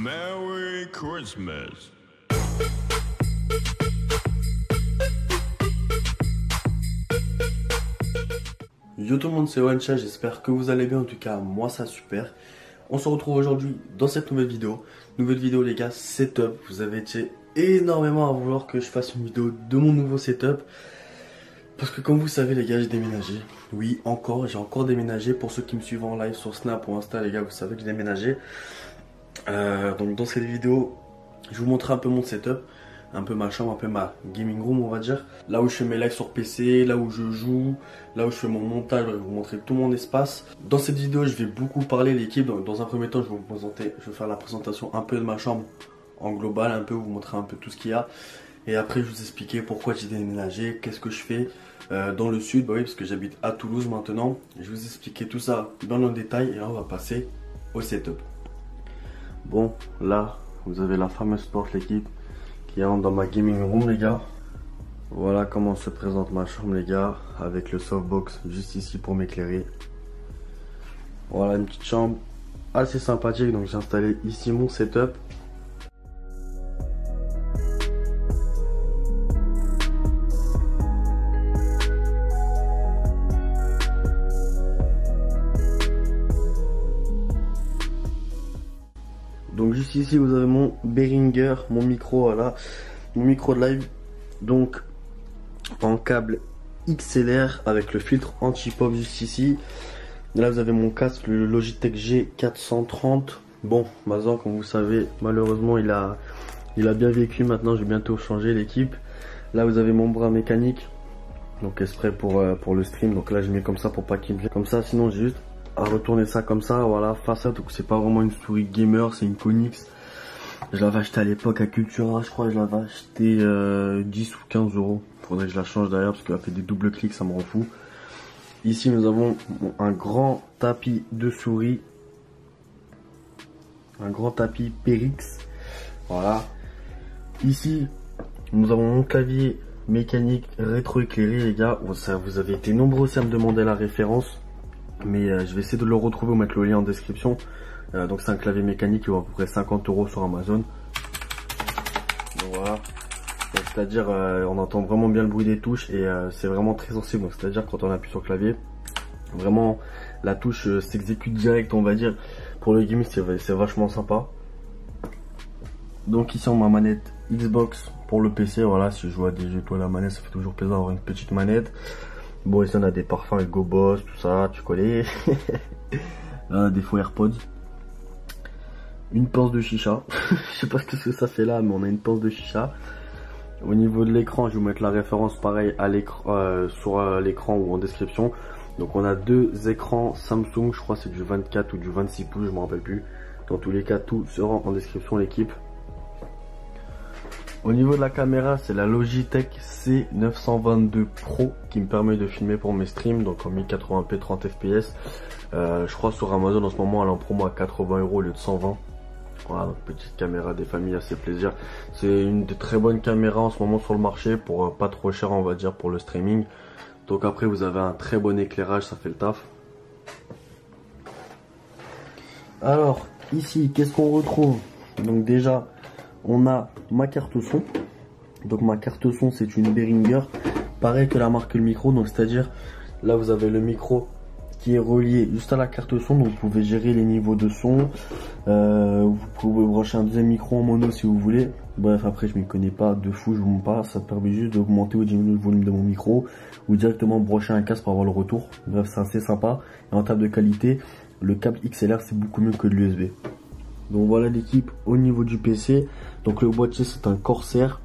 Merry Christmas. Yo tout le monde, c'est Wancha, j'espère que vous allez bien, en tout cas moi ça super. On se retrouve aujourd'hui dans cette nouvelle vidéo. Nouvelle vidéo les gars, setup. Vous avez été énormément à vouloir que je fasse une vidéo de mon nouveau setup. Parce que comme vous savez les gars, j'ai déménagé. Oui, j'ai encore déménagé. Pour ceux qui me suivent en live sur Snap ou Insta les gars, vous savez que j'ai déménagé. Donc dans cette vidéo, je vous montrer un peu mon setup. Un peu ma chambre, un peu ma gaming room on va dire. Là où je fais mes lives sur PC, là où je joue, là où je fais mon montage, je vais vous montrer tout mon espace. Dans cette vidéo je vais beaucoup parler l'équipe. Dans un premier temps je vais faire la présentation un peu de ma chambre en global, un peu vous montrer un peu tout ce qu'il y a. Et après je vais vous expliquer pourquoi j'ai déménagé, qu'est-ce que je fais dans le sud, bah oui parce que j'habite à Toulouse maintenant. Je vais vous expliquer tout ça dans le détail et là on va passer au setup. Bon là vous avez la fameuse porte l'équipe qui rentre dans ma gaming room les gars. Voilà comment se présente ma chambre les gars, avec le softbox juste ici pour m'éclairer. Voilà une petite chambre assez sympathique, donc j'ai installé ici mon setup. Donc juste ici vous avez mon Behringer, mon micro, voilà, mon micro de live, donc en câble XLR avec le filtre anti-pop juste ici. Là vous avez mon casque, le Logitech G430. Bon, maintenant comme vous savez, malheureusement il a bien vécu, maintenant je vais bientôt changer l'équipe. Là vous avez mon bras mécanique, donc exprès pour le stream, donc là je mets comme ça pour pas qu'il me vienne comme ça, sinon j'ai juste à retourner ça comme ça, voilà, face à, donc c'est pas vraiment une souris gamer, c'est une Konix. Je l'avais acheté à l'époque à Cultura, je crois que je l'avais acheté 10 ou 15 euros. Faudrait que je la change derrière parce qu'elle a fait des doubles clics, ça me rend fou. Ici nous avons un grand tapis de souris, un grand tapis Perix, voilà. Ici nous avons mon clavier mécanique rétro-éclairé les gars. Vous avez été nombreux aussi à me demander la référence, mais je vais essayer de le retrouver ou mettre le lien en description. Donc c'est un clavier mécanique qui vaut à peu près 50 euros sur Amazon. Donc voilà, c'est à dire on entend vraiment bien le bruit des touches et c'est vraiment très sensible. Donc c'est à dire quand on appuie sur le clavier, vraiment la touche s'exécute direct, on va dire. Pour le gaming c'est vachement sympa. Donc ici on a ma manette Xbox pour le PC. Voilà, si je joue à des jeux, toi la manette ça fait toujours plaisir d'avoir une petite manette. Bon, ici on a des parfums avec Go Boss, tout ça, tu connais. Des faux AirPods. Une pince de chicha. Je sais pas ce que ça fait là, mais on a une pince de chicha. Au niveau de l'écran, je vais vous mettre la référence pareil à l'écran, sur l'écran ou en description. Donc on a deux écrans Samsung, je crois c'est du 24 ou du 26 pouces, je me rappelle plus. Dans tous les cas, tout sera en description l'équipe. Au niveau de la caméra, c'est la Logitech C922 Pro qui me permet de filmer pour mes streams, donc en 1080p 30 fps. Je crois sur Amazon en ce moment elle est en promo à 80 euros au lieu de 120. Voilà, donc petite caméra des familles, assez plaisir. C'est une des très bonnes caméras en ce moment sur le marché pour pas trop cher on va dire pour le streaming. Donc après vous avez un très bon éclairage, ça fait le taf. Alors ici qu'est-ce qu'on retrouve? Donc déjà on a ma carte son. Donc ma carte son c'est une Behringer, pareil que la marque le micro, donc c'est à dire là vous avez le micro qui est relié juste à la carte son, donc vous pouvez gérer les niveaux de son, vous pouvez brancher un deuxième micro en mono si vous voulez. Bref, après je m'y connais pas de fou, je vous montre pas, ça permet juste d'augmenter ou diminuer le volume de mon micro ou directement brancher un casque pour avoir le retour. Bref, c'est assez sympa. Et en termes de qualité, le câble XLR c'est beaucoup mieux que de l'USB. Donc voilà l'équipe au niveau du PC. Donc le boîtier c'est un Corsair.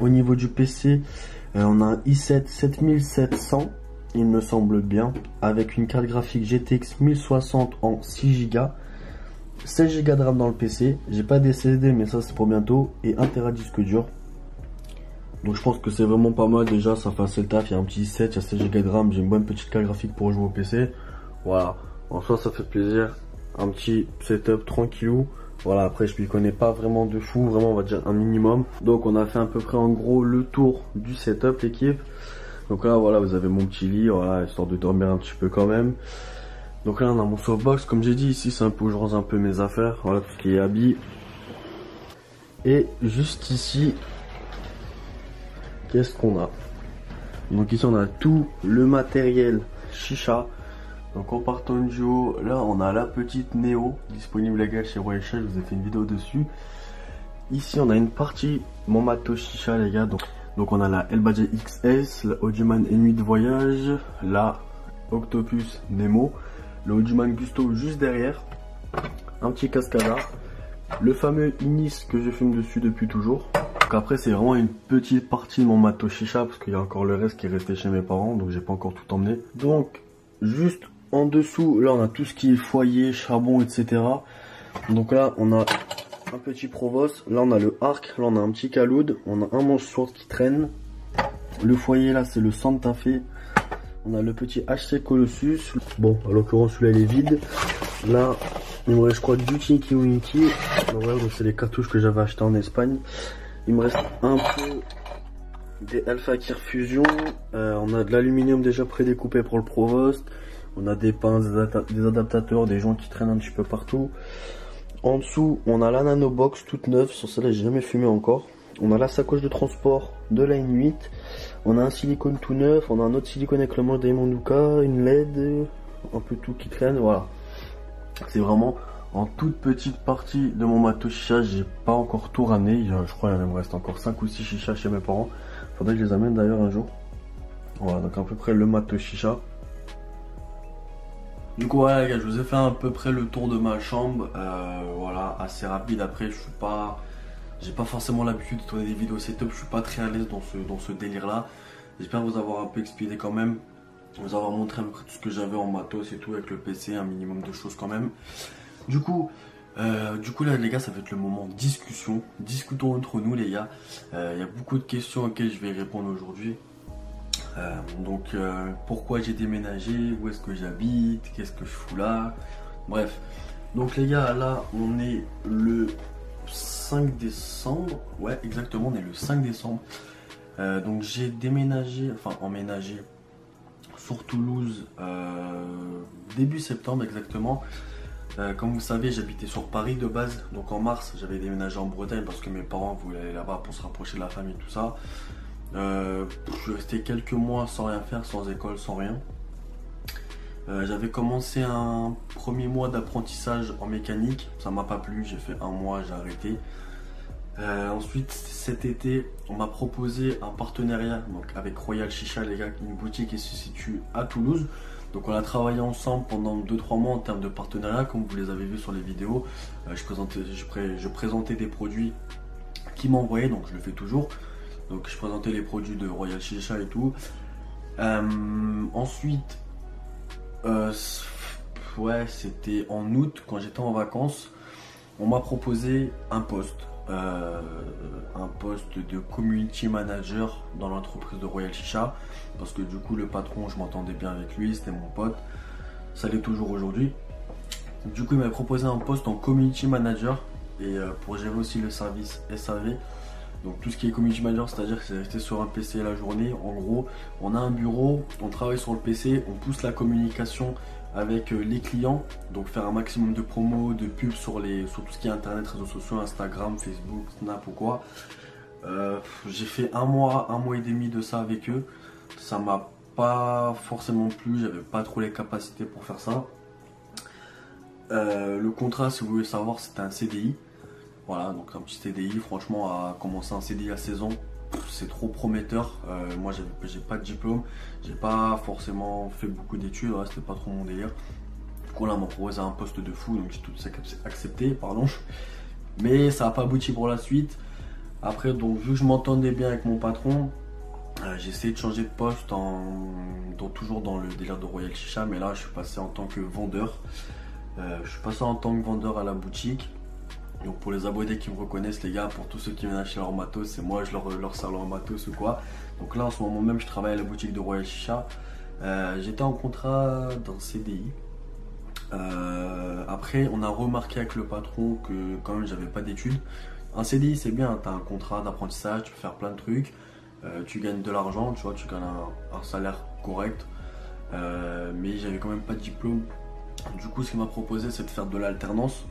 Au niveau du PC, on a un i7 7700, il me semble bien, avec une carte graphique GTX 1060 en 6 Go, 16 Go de RAM dans le PC. J'ai pas des SSD mais ça c'est pour bientôt, et 1 Tera disque dur. Donc je pense que c'est vraiment pas mal déjà, ça fait assez le taf. Il y a un petit i7, il y a 16 Go de RAM, j'ai une bonne petite carte graphique pour jouer au PC. Voilà, en soi ça fait plaisir. Un petit setup tranquillou. Voilà, après je m'y connais pas vraiment de fou, vraiment on va dire un minimum. Donc on a fait à peu près en gros le tour du setup l'équipe. Donc là voilà, vous avez mon petit lit, voilà, histoire de dormir un petit peu quand même. Donc là on a mon softbox, comme j'ai dit ici c'est un peu où je range un peu mes affaires, voilà tout ce qui est habits. Et juste ici, qu'est-ce qu'on a? Donc ici on a tout le matériel chicha. Donc en partant de duo, là on a la petite Neo disponible légal chez Royal Chicha, je vous ai fait une vidéo dessus. Ici on a une partie mon matos chicha les gars, donc on a la El Badge XS, la Audioman Nuit de Voyage, la Octopus Nemo, le Audioman Gusto juste derrière, un petit Cascada, le fameux Inis que je fume dessus depuis toujours. Donc après c'est vraiment une petite partie de mon matos chicha parce qu'il y a encore le reste qui est resté chez mes parents, donc j'ai pas encore tout emmené. Donc juste en dessous, là on a tout ce qui est foyer, charbon, etc. Donc là on a un petit Provost, là on a le arc, là on a un petit Caloud, on a un manche sword qui traîne. Le foyer là c'est le Santa Fe. On a le petit HC Colossus. Bon, en l'occurrence celui-là il est vide. Là il me reste je crois du Tinky Winky. Donc c'est les cartouches que j'avais acheté en Espagne. Il me reste un peu des Alpha Kir Fusion. On a de l'aluminium déjà prédécoupé pour le Provost. On a des pinces, des adaptateurs, des joints qui traînent un petit peu partout. En dessous, on a la Nano Box toute neuve. Sur celle-là, j'ai jamais fumé encore. On a la sacoche de transport de la N8. On a un silicone tout neuf. On a un autre silicone avec le manche d'Aimonduka, une LED, un peu tout qui traîne. Voilà. C'est vraiment en toute petite partie de mon matos chicha. J'ai pas encore tout ramené. Je crois qu'il me reste encore 5 ou 6 chichas chez mes parents. Faudrait que je les amène d'ailleurs un jour. Voilà, donc à peu près le matos chicha. Du coup voilà les gars, je vous ai fait à peu près le tour de ma chambre, voilà, assez rapide. Après j'ai pas forcément l'habitude de tourner des vidéos setup, je suis pas très à l'aise dans ce délire là. J'espère vous avoir un peu expliqué quand même, vous avoir montré à peu près tout ce que j'avais en matos et tout avec le PC, un minimum de choses quand même. Du coup là les gars, ça va être le moment de discussion, discutons entre nous les gars. Il y a beaucoup de questions auxquelles je vais répondre aujourd'hui. Pourquoi j'ai déménagé, où est-ce que j'habite, qu'est-ce que je fous là, bref. Donc les gars, là on est le 5 décembre, ouais exactement, on est le 5 décembre. Donc j'ai déménagé, enfin emménagé sur Toulouse début septembre exactement. Comme vous savez, j'habitais sur Paris de base, donc en mars j'avais déménagé en Bretagne parce que mes parents voulaient aller là-bas pour se rapprocher de la famille, tout ça. Je suis resté quelques mois sans rien faire, sans école, sans rien. J'avais commencé un premier mois d'apprentissage en mécanique, ça m'a pas plu, j'ai fait un mois, j'ai arrêté. Ensuite cet été, on m'a proposé un partenariat donc avec Royal Chicha les gars, une boutique qui se situe à Toulouse. Donc on a travaillé ensemble pendant 2-3 mois en termes de partenariat, comme vous les avez vus sur les vidéos. Je présentais des produits qu'ils m'envoyaient, donc je le fais toujours. Donc je présentais les produits de Royal Chicha et tout. Ensuite, ouais, c'était en août quand j'étais en vacances. On m'a proposé un poste de community manager dans l'entreprise de Royal Chicha. Parce que du coup le patron, je m'entendais bien avec lui, c'était mon pote. Ça l'est toujours aujourd'hui. Du coup il m'a proposé un poste en community manager et pour gérer aussi le service SAV. Donc tout ce qui est community manager, c'est-à-dire que c'est rester sur un PC la journée. En gros, on a un bureau, on travaille sur le PC, on pousse la communication avec les clients. Donc faire un maximum de promos, de pubs sur tout ce qui est internet, réseaux sociaux, Instagram, Facebook, Snap ou quoi. J'ai fait un mois et demi de ça avec eux. Ça m'a pas forcément plu, j'avais pas trop les capacités pour faire ça. Le contrat, si vous voulez savoir, c'était un CDI. Voilà, donc un petit CDI, franchement, à commencer un CDI à 16 ans, c'est trop prometteur. Moi, j'ai pas de diplôme, j'ai pas forcément fait beaucoup d'études, ouais, c'était pas trop mon délire. Du coup, là, on m'a proposé un poste de fou, donc j'ai tout accepté, pardon. Mais ça n'a pas abouti pour la suite. Après, donc, vu que je m'entendais bien avec mon patron, j'ai essayé de changer de poste, toujours dans le délire de Royal Chicha, mais là, je suis passé en tant que vendeur. Je suis passé en tant que vendeur à la boutique. Donc pour les abonnés qui me reconnaissent les gars, pour tous ceux qui viennent acheter leur matos, c'est moi, je leur sers leur matos ou quoi. Donc là en ce moment même je travaille à la boutique de Royal Chicha. J'étais en contrat d'un CDI. Après on a remarqué avec le patron que quand même j'avais pas d'études. Un CDI c'est bien, tu as un contrat d'apprentissage, tu peux faire plein de trucs. Tu gagnes de l'argent, tu vois, tu gagnes un salaire correct. Mais j'avais quand même pas de diplôme Du coup, ce qu'il m'a proposé, c'est de faire de l'alternance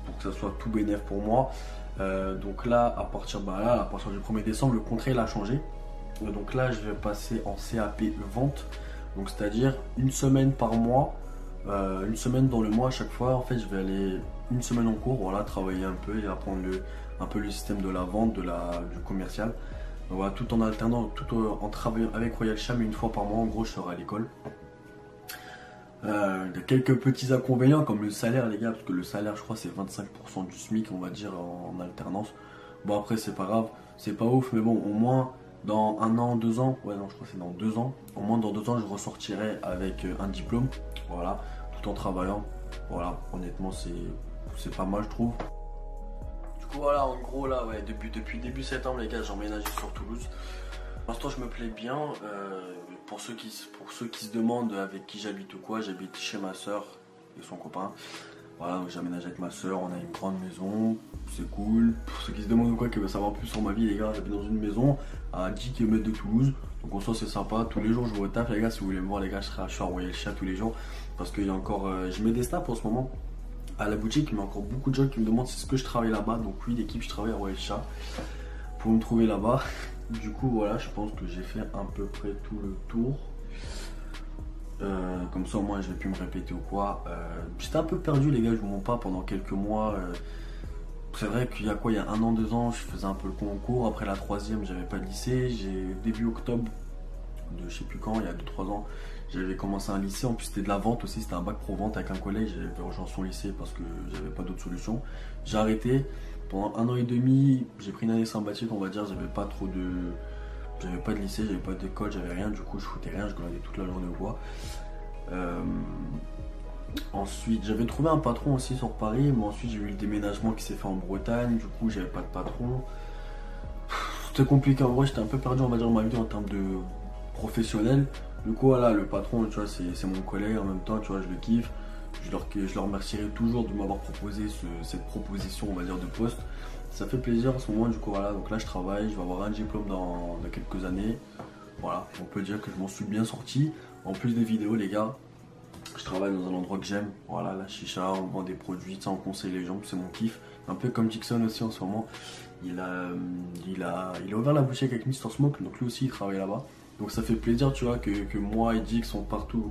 pour que ça soit tout bénéf pour moi. Donc là, à partir du 1er décembre, le contrat il a changé. Donc là, je vais passer en CAP vente. Donc c'est-à-dire une semaine par mois, une semaine dans le mois à chaque fois. En fait, je vais aller une semaine en cours, voilà, travailler un peu et apprendre un peu le système de la vente, du commercial. Donc voilà, tout en alternant, tout en travaillant avec Royal Cha, mais une fois par mois, en gros, je serai à l'école. Il y a quelques petits inconvénients comme le salaire, les gars, parce que le salaire, je crois, c'est 25% du SMIC, on va dire, en alternance. Bon, après, c'est pas grave, c'est pas ouf, mais bon, au moins, dans 1 an, 2 ans, ouais, non, je crois que c'est dans 2 ans, au moins dans 2 ans, je ressortirai avec un diplôme, voilà, tout en travaillant. Voilà, honnêtement, c'est pas mal, je trouve. Du coup, voilà, en gros, là, ouais, depuis début septembre, les gars, j'ai emménagé sur Toulouse. Pour l'instant, je me plais bien. Pour ceux qui se demandent avec qui j'habite ou quoi, j'habite chez ma soeur et son copain. Voilà, j'aménage avec ma soeur, on a une grande maison, c'est cool. Pour ceux qui se demandent ou quoi, qui veulent savoir plus sur ma vie, les gars, j'habite dans une maison à 10 km de Toulouse. Donc en soi, c'est sympa. Tous les jours, je vais au taf, les gars. Si vous voulez me voir, les gars, je suis à Royal Cha tous les jours. Parce qu'il y a encore. Je mets des snaps en ce moment à la boutique, mais il y a encore beaucoup de gens qui me demandent si c'est ce que je travaille là-bas. Donc oui, l'équipe, je travaille à Royal Cha. Pour me trouver là-bas. Du coup, voilà, je pense que j'ai fait à peu près tout le tour. Comme ça, au moins, je vais plus me répéter ou quoi. J'étais un peu perdu, les gars, je vous mens pas, pendant quelques mois. C'est vrai qu'il y a quoi, il y a 1 an, 2 ans, je faisais un peu le concours. Après la 3e, j'avais pas de lycée. Début octobre de je sais plus quand, il y a 2-3 ans, j'avais commencé un lycée. En plus, c'était de la vente aussi, c'était un bac pro vente avec un collègue. J'avais rejoint son lycée parce que j'avais pas d'autre solution. J'ai arrêté. Pendant 1 an et demi, j'ai pris une année sabbatique, on va dire. J'avais pas de lycée, j'avais pas d'école, j'avais rien. Du coup, je foutais rien, je glandais toute la journée au bois. Ensuite, j'avais trouvé un patron aussi sur Paris, mais ensuite j'ai eu le déménagement qui s'est fait en Bretagne. Du coup, j'avais pas de patron. C'était compliqué, en vrai, j'étais un peu perdu, on va dire, dans ma vie en termes de professionnel. Du coup, voilà, le patron, tu vois, c'est mon collègue en même temps, tu vois, je le kiffe. Je leur remercierai toujours de m'avoir proposé cette proposition, on va dire, de poste. Ça fait plaisir en ce moment, du coup, voilà. Donc là, je travaille, je vais avoir un diplôme dans quelques années. Voilà, on peut dire que je m'en suis bien sorti. En plus des vidéos, les gars, je travaille dans un endroit que j'aime. Voilà, la chicha, on vend des produits, ça, on conseille les gens, c'est mon kiff. Un peu comme Dixon aussi en ce moment. Il a ouvert la boutique avec Mr Smoke, donc lui aussi, il travaille là-bas. Donc ça fait plaisir, tu vois, que moi et Dix sont partout.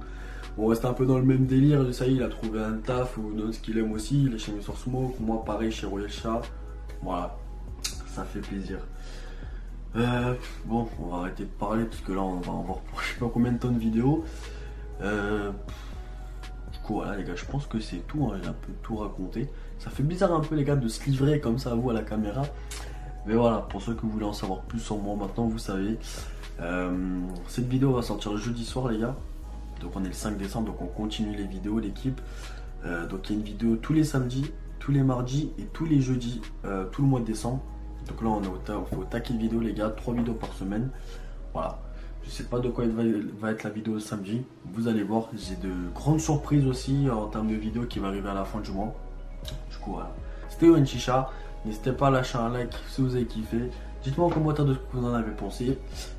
On reste un peu dans le même délire, ça y est, il a trouvé un taf ou dans ce qu'il aime aussi, il est chez Mr Smoke, moi pareil chez Royal Cha. Voilà, ça fait plaisir. Bon, on va arrêter de parler parce que là on va avoir je sais pas combien de temps de vidéo. Du coup voilà les gars, je pense que c'est tout, hein, j'ai un peu tout raconté. Ça fait bizarre un peu les gars de se livrer comme ça à vous à la caméra. Mais voilà, pour ceux qui voulaient en savoir plus sur moi maintenant, vous savez. Cette vidéo va sortir le jeudi soir les gars. Donc on est le 5 décembre, donc on continue les vidéos, l'équipe. Donc il y a une vidéo tous les samedis, tous les mardis et tous les jeudis, tout le mois de décembre. Donc là on fait au taquet de vidéos les gars, 3 vidéos par semaine. Voilà. Je sais pas de quoi va être la vidéo le samedi. Vous allez voir, j'ai de grandes surprises aussi en termes de vidéos qui va arriver à la fin du mois. Du coup voilà. C'était Yohan Chicha. N'hésitez pas à lâcher un like si vous avez kiffé. Dites-moi en commentaire de ce que vous en avez pensé.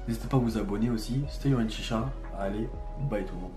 N'hésitez pas à vous abonner aussi. C'était Yohan Chicha. Allez, bye tout le monde.